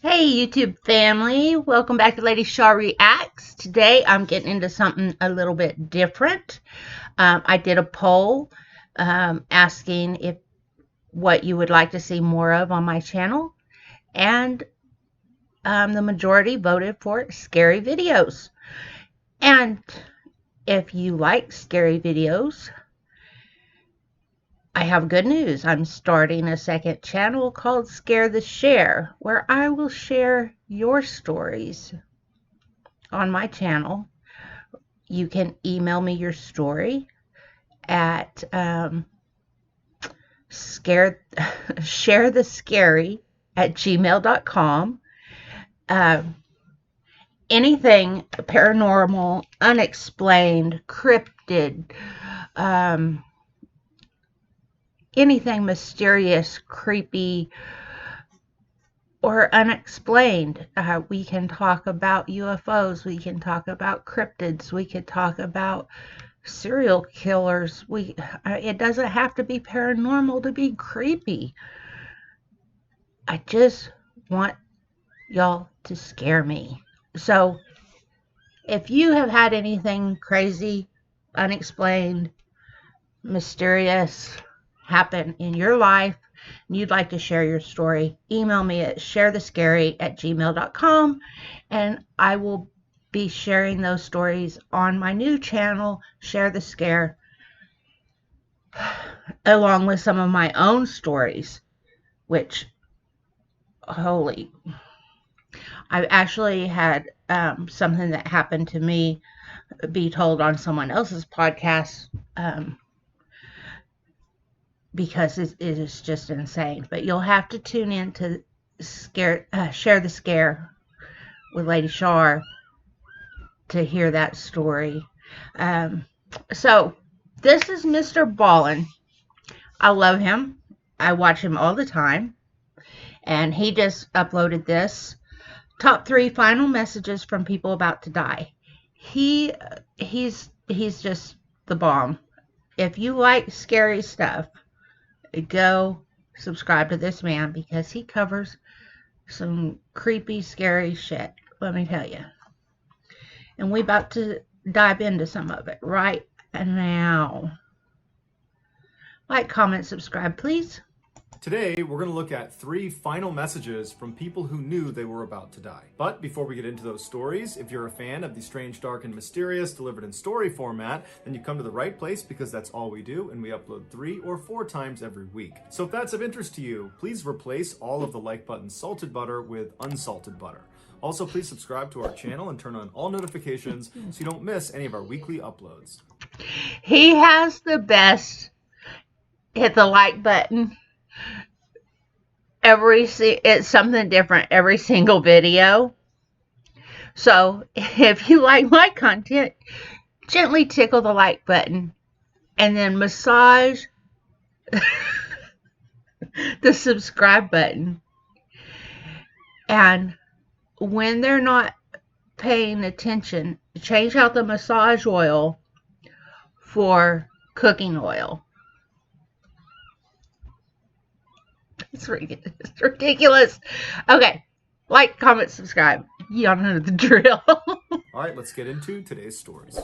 Hey YouTube family, welcome back to Lady Shaw Reacts. Today I'm getting into something a little bit different. I did a poll asking if what you would like to see more of on my channel, and the majority voted for scary videos. And if you like scary videos, I have good news. I'm starting a second channel called Scare the Share, where I will share your stories on my channel. You can email me your story at sharethescary@gmail.com. Anything paranormal, unexplained, cryptid, um, anything mysterious, creepy, or unexplained. We can talk about UFOs. We can talk about cryptids. We could talk about serial killers. It doesn't have to be paranormal to be creepy. I just want y'all to scare me. So if you have had anything crazy, unexplained, mysterious happen in your life and you'd like to share your story, email me at sharethescary@gmail.com, and I will be sharing those stories on my new channel, Share the Scare, along with some of my own stories, which, holy, I've actually had something that happened to me be told on someone else's podcast, because it is just insane. But you'll have to tune in to Share the Scare with Lady Shar to hear that story. So this is Mr. Ballin. I love him. I watch him all the time. And he just uploaded this. Top 3 final messages from people about to die. He's just the bomb. If you like scary stuff, go subscribe to this man, because he covers some creepy, scary shit, let me tell you. And we about to dive into some of it right now. Like, comment, subscribe, please. Today, we're going to look at 3 final messages from people who knew they were about to die. But before we get into those stories, if you're a fan of the strange, dark, and mysterious delivered in story format, then you come to the right place, because that's all we do, and we upload 3 or 4 times every week. So if that's of interest to you, please replace all of the like button's salted butter with unsalted butter. Also, please subscribe to our channel and turn on all notifications so you don't miss any of our weekly uploads. He has the best hit the like button. It's something different every single video. So if you like my content, gently tickle the like button and then massage the subscribe button. And when they're not paying attention, change out the massage oil for cooking oil. It's ridiculous. Okay, like, comment, subscribe. Y'all know the drill. All right, let's get into today's stories.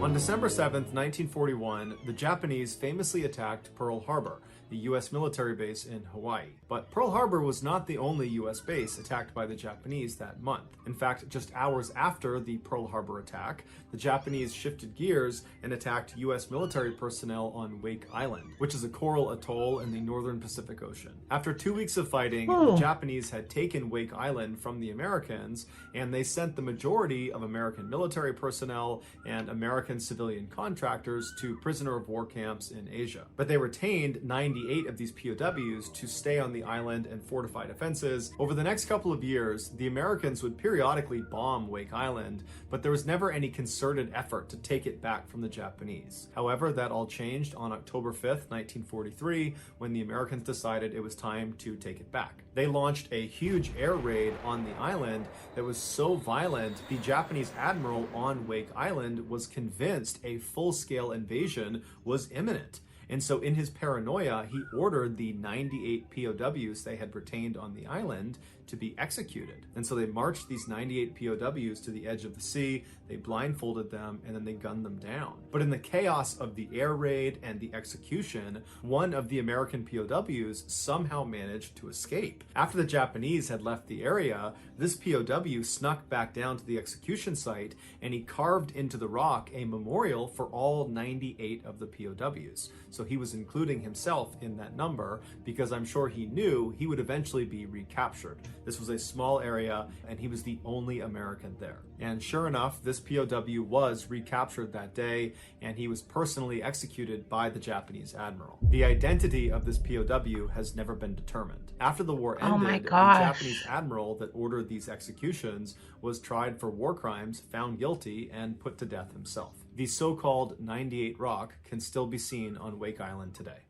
On December 7th, 1941, the Japanese famously attacked Pearl Harbor, the U.S. military base in Hawaii. But Pearl Harbor was not the only U.S. base attacked by the Japanese that month. In fact, just hours after the Pearl Harbor attack, the Japanese shifted gears and attacked U.S. military personnel on Wake Island, which is a coral atoll in the northern Pacific Ocean. After 2 weeks of fighting, the Japanese had taken Wake Island from the Americans, and they sent the majority of American military personnel and American American civilian contractors to prisoner of war camps in Asia. But they retained 98 of these POWs to stay on the island and fortify defenses. Over the next couple of years, the Americans would periodically bomb Wake Island, but there was never any concerted effort to take it back from the Japanese. However, that all changed on October 5th, 1943, when the Americans decided it was time to take it back. They launched a huge air raid on the island that was so violent, the Japanese admiral on Wake Island was convinced a full-scale invasion was imminent. And so in his paranoia, he ordered the 98 POWs they had retained on the island to be executed. And so they marched these 98 POWs to the edge of the sea, they blindfolded them, and then they gunned them down. But in the chaos of the air raid and the execution, one of the American POWs somehow managed to escape. After the Japanese had left the area, this POW snuck back down to the execution site, and he carved into the rock a memorial for all 98 of the POWs. So he was including himself in that number because I'm sure he knew he would eventually be recaptured. This was a small area and he was the only American there. And sure enough, this POW was recaptured that day and he was personally executed by the Japanese admiral. The identity of this POW has never been determined. After the war ended, the Japanese admiral that ordered these executions was tried for war crimes, found guilty, and put to death himself. The so-called 98 Rock can still be seen on Wake Island today.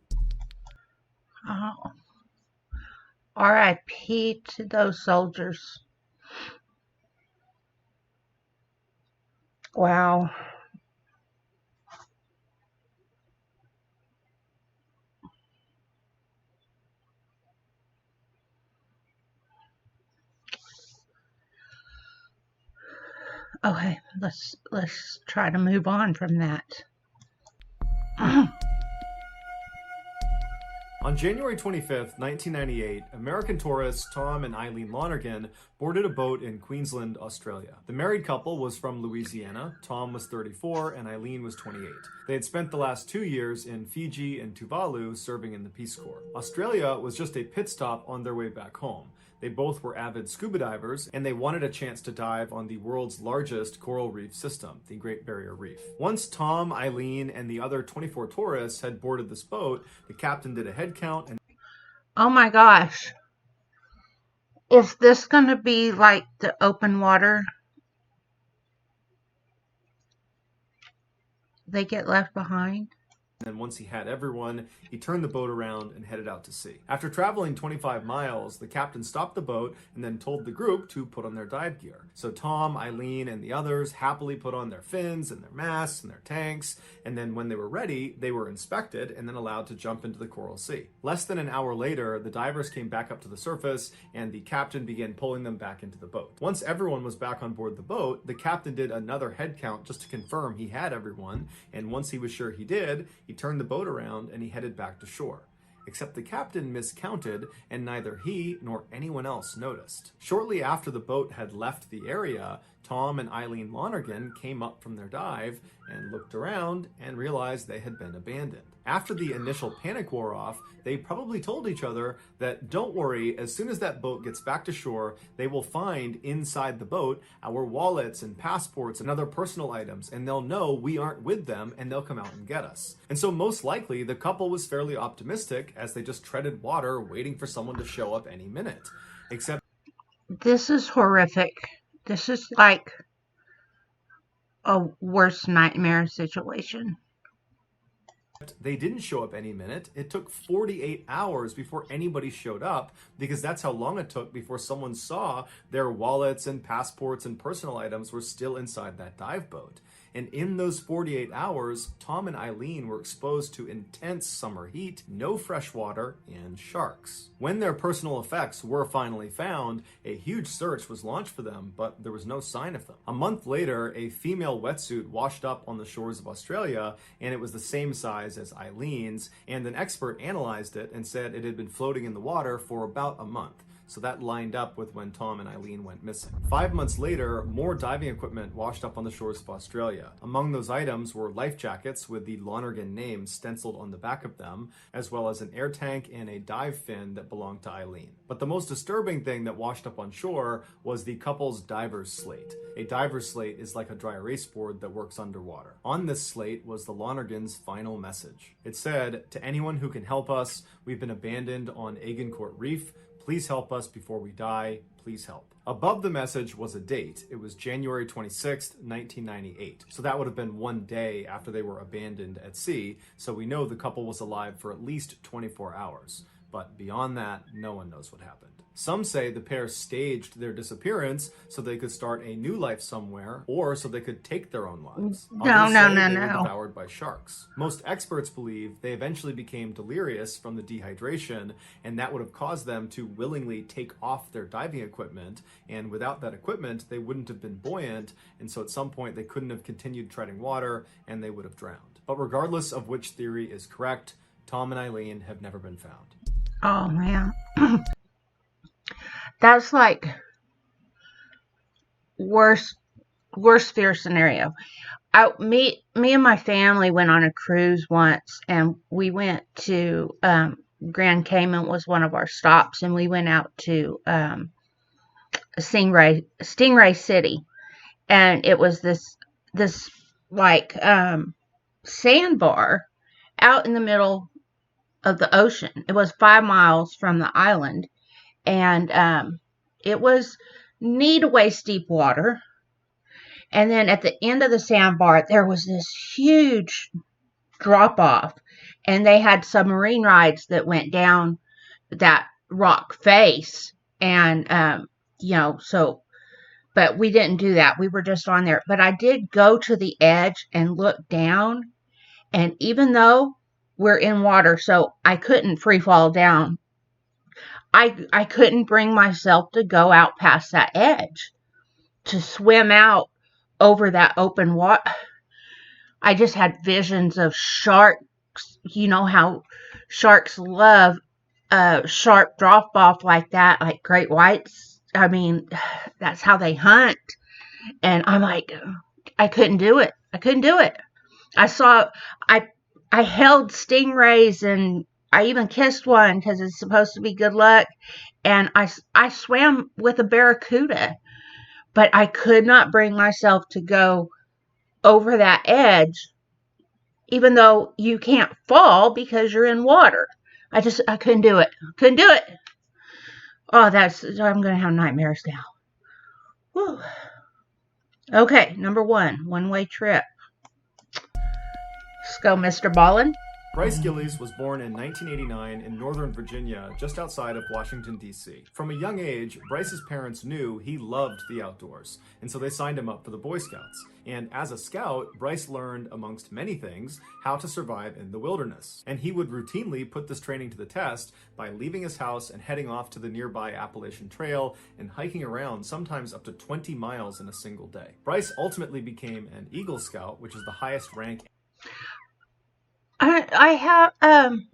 Oh. R.I.P. to those soldiers. Wow. Okay, let's try to move on from that. On January 25th, 1998, American tourists Tom and Eileen Lonergan boarded a boat in Queensland, Australia. The married couple was from Louisiana. Tom was 34 and Eileen was 28. They had spent the last 2 years in Fiji and Tuvalu serving in the Peace Corps. Australia was just a pit stop on their way back home. They both were avid scuba divers, and they wanted a chance to dive on the world's largest coral reef system, the Great Barrier Reef. Once Tom, Eileen, and the other 24 tourists had boarded this boat, the captain did a head count and... Oh my gosh. Is this going to be like the open water? They get left behind? And once he had everyone, he turned the boat around and headed out to sea. After traveling 25 miles, the captain stopped the boat and then told the group to put on their dive gear. So Tom, Eileen, and the others happily put on their fins and their masks and their tanks, and then when they were ready, they were inspected and then allowed to jump into the Coral Sea. Less than an hour later, the divers came back up to the surface and the captain began pulling them back into the boat. Once everyone was back on board the boat, the captain did another head count just to confirm he had everyone, and once he was sure he did, he turned the boat around and he headed back to shore. Except the captain miscounted and neither he nor anyone else noticed. Shortly after the boat had left the area, Tom and Eileen Lonergan came up from their dive and looked around and realized they had been abandoned. After the initial panic wore off, they probably told each other that don't worry, as soon as that boat gets back to shore, they will find inside the boat our wallets and passports and other personal items, and they'll know we aren't with them and they'll come out and get us. And so most likely the couple was fairly optimistic as they just treaded water waiting for someone to show up any minute. Except this is horrific. This is like a worst nightmare situation. They didn't show up any minute. It took 48 hours before anybody showed up because that's how long it took before someone saw their wallets and passports and personal items were still inside that dive boat. And in those 48 hours, Tom and Eileen were exposed to intense summer heat, no fresh water, and sharks. When their personal effects were finally found, a huge search was launched for them, but there was no sign of them. A month later, a female wetsuit washed up on the shores of Australia, and it was the same size as Eileen's, and an expert analyzed it and said it had been floating in the water for about a month. so that lined up with when Tom and Eileen went missing. 5 months later, more diving equipment washed up on the shores of Australia. Among those items were life jackets with the Lonergan name stenciled on the back of them, as well as an air tank and a dive fin that belonged to Eileen. But the most disturbing thing that washed up on shore was the couple's diver's slate. A diver's slate is like a dry erase board that works underwater. On this slate was the Lonergan's final message. It said, "To anyone who can help us, we've been abandoned on Agincourt Reef. Please help us before we die. Please help." Above the message was a date. It was January 26th, 1998. So that would have been one day after they were abandoned at sea. So we know the couple was alive for at least 24 hours. But beyond that, no one knows what happened. Some say the pair staged their disappearance so they could start a new life somewhere, or so they could take their own lives. Others say they were devoured by sharks. Most experts believe they eventually became delirious from the dehydration, and that would have caused them to willingly take off their diving equipment, and without that equipment, they wouldn't have been buoyant, and so at some point they couldn't have continued treading water, and they would have drowned. But regardless of which theory is correct, Tom and Eileen have never been found. Oh, man. That's like worst fear scenario. Me and my family went on a cruise once, and we went to Grand Cayman was one of our stops, and we went out to Stingray City, and it was this like sandbar out in the middle of the ocean. It was 5 miles from the island, and it was knee-to-waist deep water. And then at the end of the sandbar, there was this huge drop-off, and they had submarine rides that went down that rock face, and but we didn't do that. We were just on there. But I did go to the edge and look down, and even though we're in water, so I couldn't free fall down, I couldn't bring myself to go out past that edge, to swim out over that open water. I just had visions of sharks. You know how sharks love sharp drop off like that, like great whites. I mean, that's how they hunt. And I'm like, I couldn't do it. I held stingrays, and I even kissed one because it's supposed to be good luck. And I swam with a barracuda, but I could not bring myself to go over that edge, even though you can't fall because you're in water. I couldn't do it. Oh, I'm going to have nightmares now. Whew. Okay, number 1, one-way trip. Let's go, Mr. Ballin. Bryce Gillies was born in 1989 in Northern Virginia, just outside of Washington, D.C. From a young age, Bryce's parents knew he loved the outdoors, and so they signed him up for the Boy Scouts. And as a scout, Bryce learned, amongst many things, how to survive in the wilderness. And he would routinely put this training to the test by leaving his house and heading off to the nearby Appalachian Trail and hiking around sometimes up to 20 miles in a single day. Bryce ultimately became an Eagle Scout, which is the highest rank.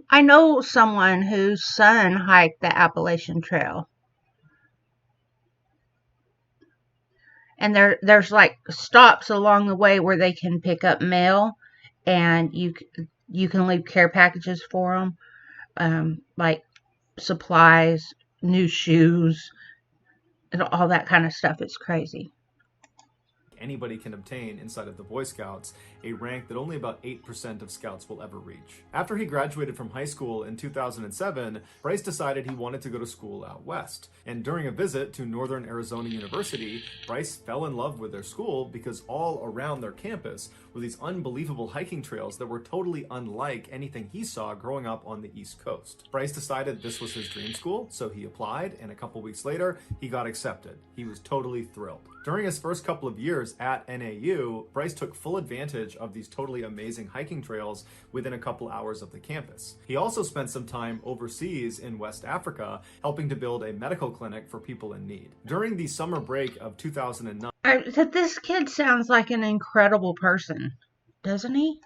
I know someone whose son hiked the Appalachian Trail. And there's like stops along the way where they can pick up mail, and you can leave care packages for them, like supplies, new shoes, and all that kind of stuff. It's crazy. Anybody can obtain inside of the Boy Scouts, a rank that only about 8% of scouts will ever reach. After he graduated from high school in 2007, Bryce decided he wanted to go to school out west. And during a visit to Northern Arizona University, Bryce fell in love with their school because all around their campus were these unbelievable hiking trails that were totally unlike anything he saw growing up on the East Coast. Bryce decided this was his dream school, so he applied, and a couple weeks later, he got accepted. He was totally thrilled. During his first couple of years at NAU, Bryce took full advantage of these totally amazing hiking trails within a couple hours of the campus. He also spent some time overseas in West Africa, helping to build a medical clinic for people in need. During the summer break of 2009, this kid sounds like an incredible person, doesn't he?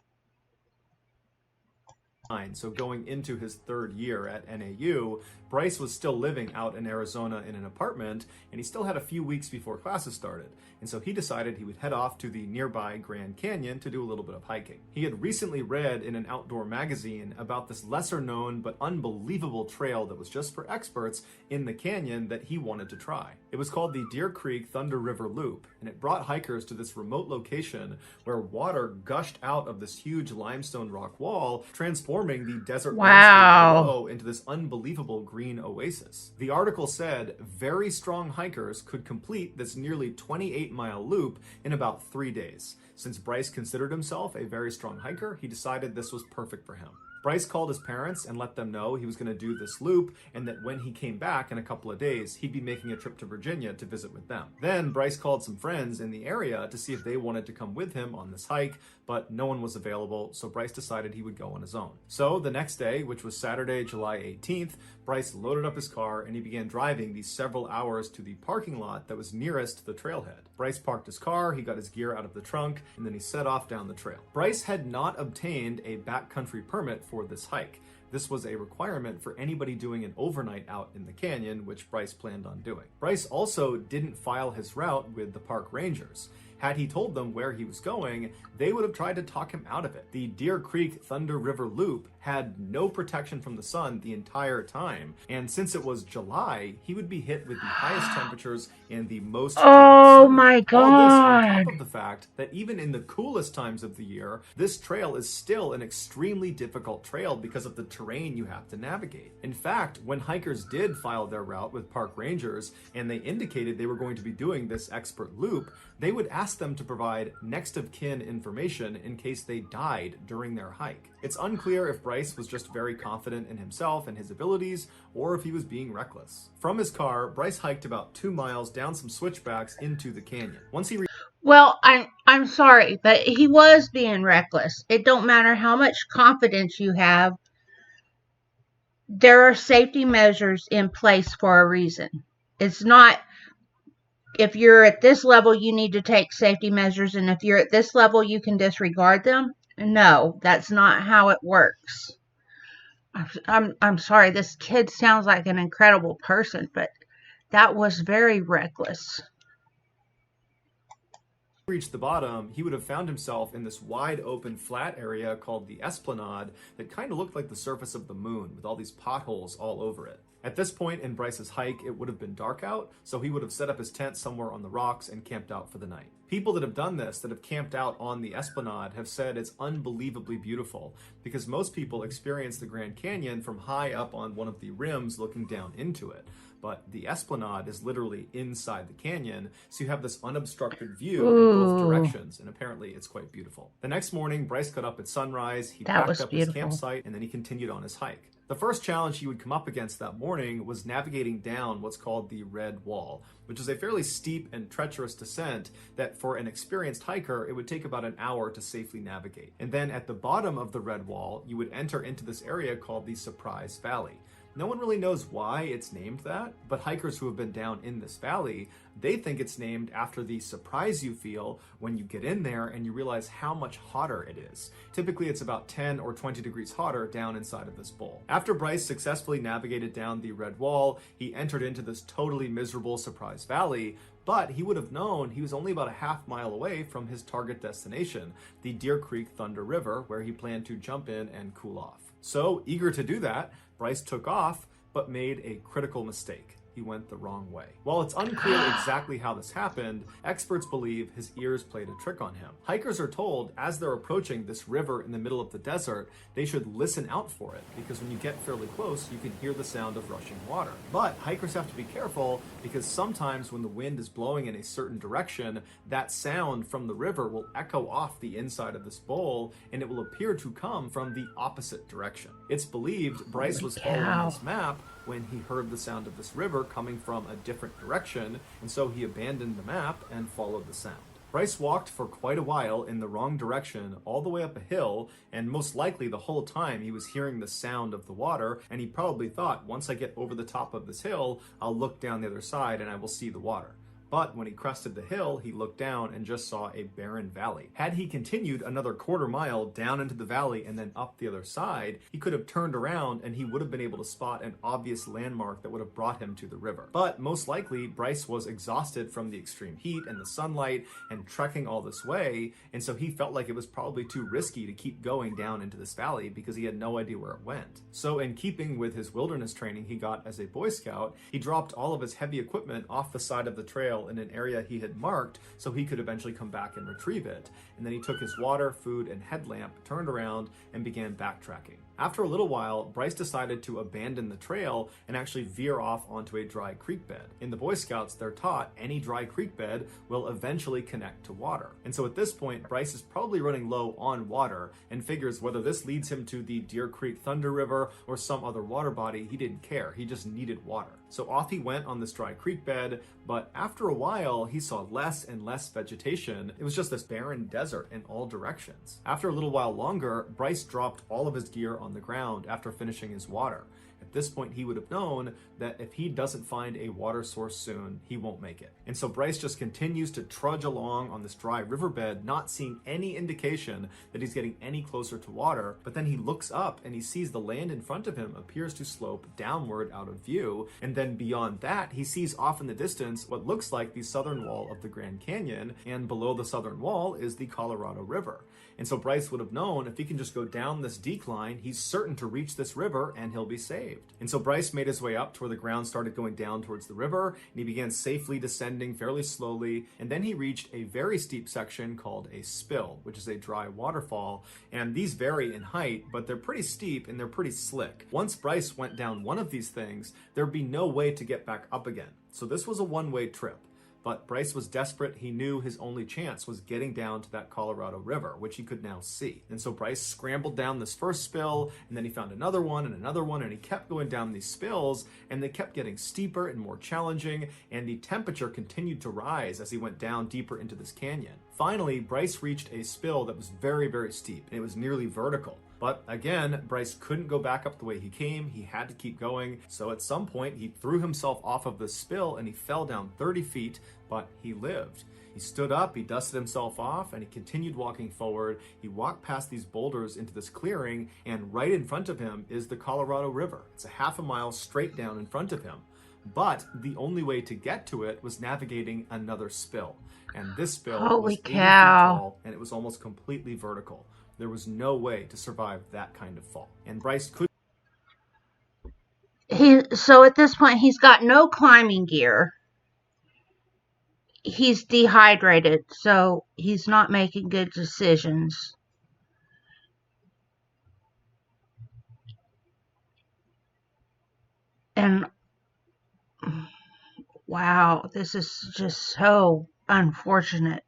So going into his third year at NAU, Bryce was still living out in Arizona in an apartment, and he still had a few weeks before classes started. And so he decided he would head off to the nearby Grand Canyon to do a little bit of hiking. He had recently read in an outdoor magazine about this lesser known but unbelievable trail that was just for experts in the canyon that he wanted to try. It was called the Deer Creek Thunder River Loop, and it brought hikers to this remote location where water gushed out of this huge limestone rock wall, transforming the desert landscape below into this unbelievable green oasis. The article said very strong hikers could complete this nearly 28-mile loop in about 3 days. Since Bryce considered himself a very strong hiker, he decided this was perfect for him. Bryce called his parents and let them know he was going to do this loop, and that when he came back in a couple of days, he'd be making a trip to Virginia to visit with them. Then Bryce called some friends in the area to see if they wanted to come with him on this hike, but no one was available, so Bryce decided he would go on his own. So the next day, which was Saturday, July 18th, Bryce loaded up his car and he began driving these several hours to the parking lot that was nearest the trailhead. Bryce parked his car, he got his gear out of the trunk, and then he set off down the trail. Bryce had not obtained a backcountry permit for this hike. This was a requirement for anybody doing an overnight out in the canyon, which Bryce planned on doing. Bryce also didn't file his route with the park rangers. Had he told them where he was going, they would have tried to talk him out of it. The Deer Creek Thunder River Loop had no protection from the sun the entire time, and since it was July, he would be hit with the highest temperatures and the most Oh my God. All this on top of the fact that even in the coolest times of the year, this trail is still an extremely difficult trail because of the terrain you have to navigate. In fact, when hikers did file their route with park rangers and they indicated they were going to be doing this expert loop, they would ask them to provide next of kin information in case they died during their hike. It's unclear if Bryce was just very confident in himself and his abilities, or if he was being reckless. From his car, Bryce hiked about 2 miles down some switchbacks into the canyon. Once he Well, I'm sorry, but he was being reckless. It don't matter how much confidence you have. There are safety measures in place for a reason. It's not, if you're at this level, you need to take safety measures, and if you're at this level, you can disregard them. No, that's not how it works. I'm sorry, this kid sounds like an incredible person, but that was very reckless. reached the bottom, he would have found himself in this wide open flat area called the Esplanade that kind of looked like the surface of the moon with all these potholes all over it. At this point in Bryce's hike, it would have been dark out, so he would have set up his tent somewhere on the rocks and camped out for the night. People that have done this, that have camped out on the Esplanade, have said it's unbelievably beautiful because most people experience the Grand Canyon from high up on one of the rims looking down into it. But the Esplanade is literally inside the canyon, so you have this unobstructed view in both directions, and apparently it's quite beautiful. The next morning, Bryce got up at sunrise, he packed up his campsite, and then he continued on his hike. The first challenge he would come up against that morning was navigating down what's called the Red Wall, which is a fairly steep and treacherous descent that for an experienced hiker, it would take about an hour to safely navigate. And then at the bottom of the Red Wall, you would enter into this area called the Surprise Valley. No one really knows why it's named that, but hikers who have been down in this valley, they think it's named after the surprise you feel when you get in there and you realize how much hotter it is. Typically, it's about 10 or 20 degrees hotter down inside of this bowl. After Bryce successfully navigated down the Red Wall, he entered into this totally miserable Surprise Valley, but he would have known he was only about a half mile away from his target destination, the Deer Creek Thunder River, where he planned to jump in and cool off. So, eager to do that, Bryce took off, but made a critical mistake. He went the wrong way. While it's unclear exactly how this happened, experts believe his ears played a trick on him. Hikers are told as they're approaching this river in the middle of the desert, they should listen out for it, because when you get fairly close, you can hear the sound of rushing water. But hikers have to be careful, because sometimes when the wind is blowing in a certain direction, that sound from the river will echo off the inside of this bowl, and it will appear to come from the opposite direction. It's believed Bryce was following this map when he heard the sound of this river coming from a different direction, and so he abandoned the map and followed the sound. Bryce walked for quite a while in the wrong direction, all the way up a hill, and most likely the whole time he was hearing the sound of the water, and he probably thought, once I get over the top of this hill, I'll look down the other side and I will see the water. But when he crested the hill, he looked down and just saw a barren valley. Had he continued another quarter mile down into the valley and then up the other side, he could have turned around and he would have been able to spot an obvious landmark that would have brought him to the river. But most likely, Bryce was exhausted from the extreme heat and the sunlight and trekking all this way, and so he felt like it was probably too risky to keep going down into this valley because he had no idea where it went. So in keeping with his wilderness training he got as a Boy Scout, he dropped all of his heavy equipment off the side of the trail in an area he had marked so he could eventually come back and retrieve it. And then he took his water, food, and headlamp, turned around, and began backtracking. After a little while, Bryce decided to abandon the trail and actually veer off onto a dry creek bed. In the Boy Scouts, they're taught any dry creek bed will eventually connect to water. And so at this point, Bryce is probably running low on water and figures whether this leads him to the Deer Creek Thunder River or some other water body, he didn't care. He just needed water. So off he went on this dry creek bed, but after a while, he saw less and less vegetation. It was just this barren desert in all directions. After a little while longer, Bryce dropped all of his gear on the ground after finishing his water. At this point, he would have known that if he doesn't find a water source soon, he won't make it. And so Bryce just continues to trudge along on this dry riverbed, not seeing any indication that he's getting any closer to water. But then he looks up and he sees the land in front of him appears to slope downward out of view. And then beyond that, he sees off in the distance what looks like the southern wall of the Grand Canyon. And below the southern wall is the Colorado River. And so Bryce would have known if he can just go down this decline, he's certain to reach this river and he'll be saved. And so Bryce made his way up to where the ground started going down towards the river, and he began safely descending fairly slowly. And then he reached a very steep section called a spill, which is a dry waterfall. And these vary in height, but they're pretty steep and they're pretty slick. Once Bryce went down one of these things, there'd be no way to get back up again. So this was a one-way trip. But Bryce was desperate. He knew his only chance was getting down to that Colorado River, which he could now see. And so Bryce scrambled down this first spill, and then he found another one, and he kept going down these spills, and they kept getting steeper and more challenging, and the temperature continued to rise as he went down deeper into this canyon. Finally, Bryce reached a spill that was very, very steep, and it was nearly vertical. But again, Bryce couldn't go back up the way he came. He had to keep going. So at some point, he threw himself off of the spill and he fell down 30 feet, but he lived. He stood up, he dusted himself off, and he continued walking forward. He walked past these boulders into this clearing, and right in front of him is the Colorado River. It's a half a mile straight down in front of him. But the only way to get to it was navigating another spill. And this spill was 80 feet tall, and it was almost completely vertical. There was no way to survive that kind of fall. And Bryce could. So at this point, he's got no climbing gear. He's dehydrated, so he's not making good decisions. And wow, this is just so unfortunate.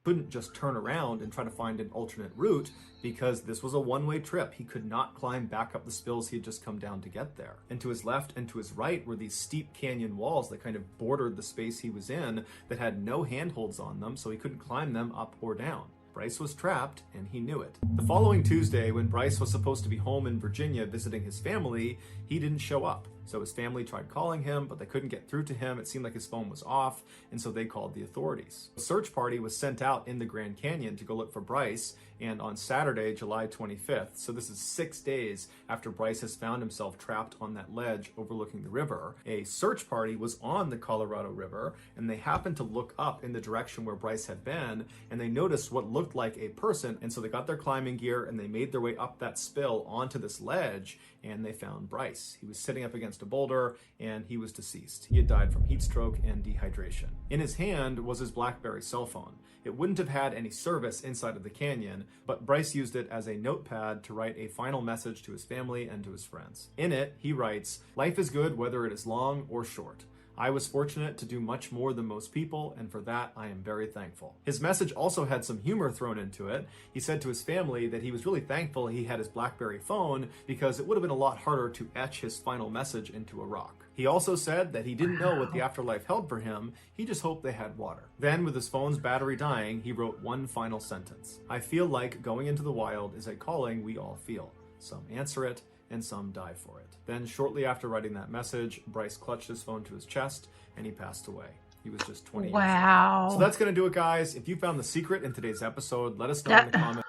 Couldn't just turn around and try to find an alternate route because this was a one-way trip. He could not climb back up the spills he had just come down to get there. And to his left and to his right were these steep canyon walls that kind of bordered the space he was in that had no handholds on them, so he couldn't climb them up or down. Bryce was trapped, and he knew it. The following Tuesday, when Bryce was supposed to be home in Virginia visiting his family, he didn't show up. So his family tried calling him, but they couldn't get through to him. It seemed like his phone was off, and so they called the authorities. A search party was sent out in the Grand Canyon to go look for Bryce, and on Saturday, July 25th, so this is 6 days after Bryce has found himself trapped on that ledge overlooking the river, a search party was on the Colorado River, and they happened to look up in the direction where Bryce had been, and they noticed what looked like a person, and so they got their climbing gear, and they made their way up that spill onto this ledge, and they found Bryce. He was sitting up against a boulder, and he was deceased. He had died from heat stroke and dehydration. In his hand was his BlackBerry cell phone. It wouldn't have had any service inside of the canyon, but Bryce used it as a notepad to write a final message to his family and to his friends. In it, he writes, "Life is good whether it is long or short. I was fortunate to do much more than most people, and for that I am very thankful." His message also had some humor thrown into it. He said to his family that he was really thankful he had his BlackBerry phone because it would have been a lot harder to etch his final message into a rock. He also said that he didn't know what the afterlife held for him, he just hoped they had water. Then, with his phone's battery dying, he wrote one final sentence. "I feel like going into the wild is a calling we all feel. Some answer it, and some die for it." Then, shortly after writing that message, Bryce clutched his phone to his chest, and he passed away. He was just 20 years old. Wow. So that's going to do it, guys. If you found the secret in today's episode, let us know in the comments.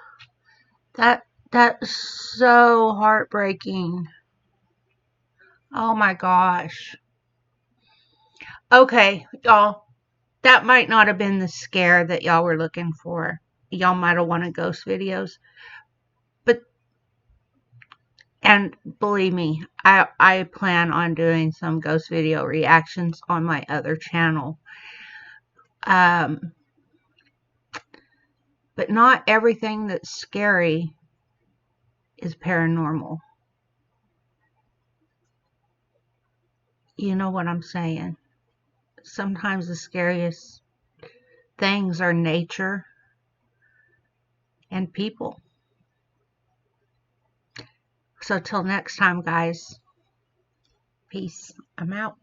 That's so heartbreaking. Oh my gosh. Okay, y'all. That might not have been the scare that y'all were looking for. Y'all might have wanted ghost videos. And believe me, I plan on doing some ghost video reactions on my other channel. But not everything that's scary is paranormal. You know what I'm saying? Sometimes the scariest things are nature and people. So till next time, guys. Peace. I'm out.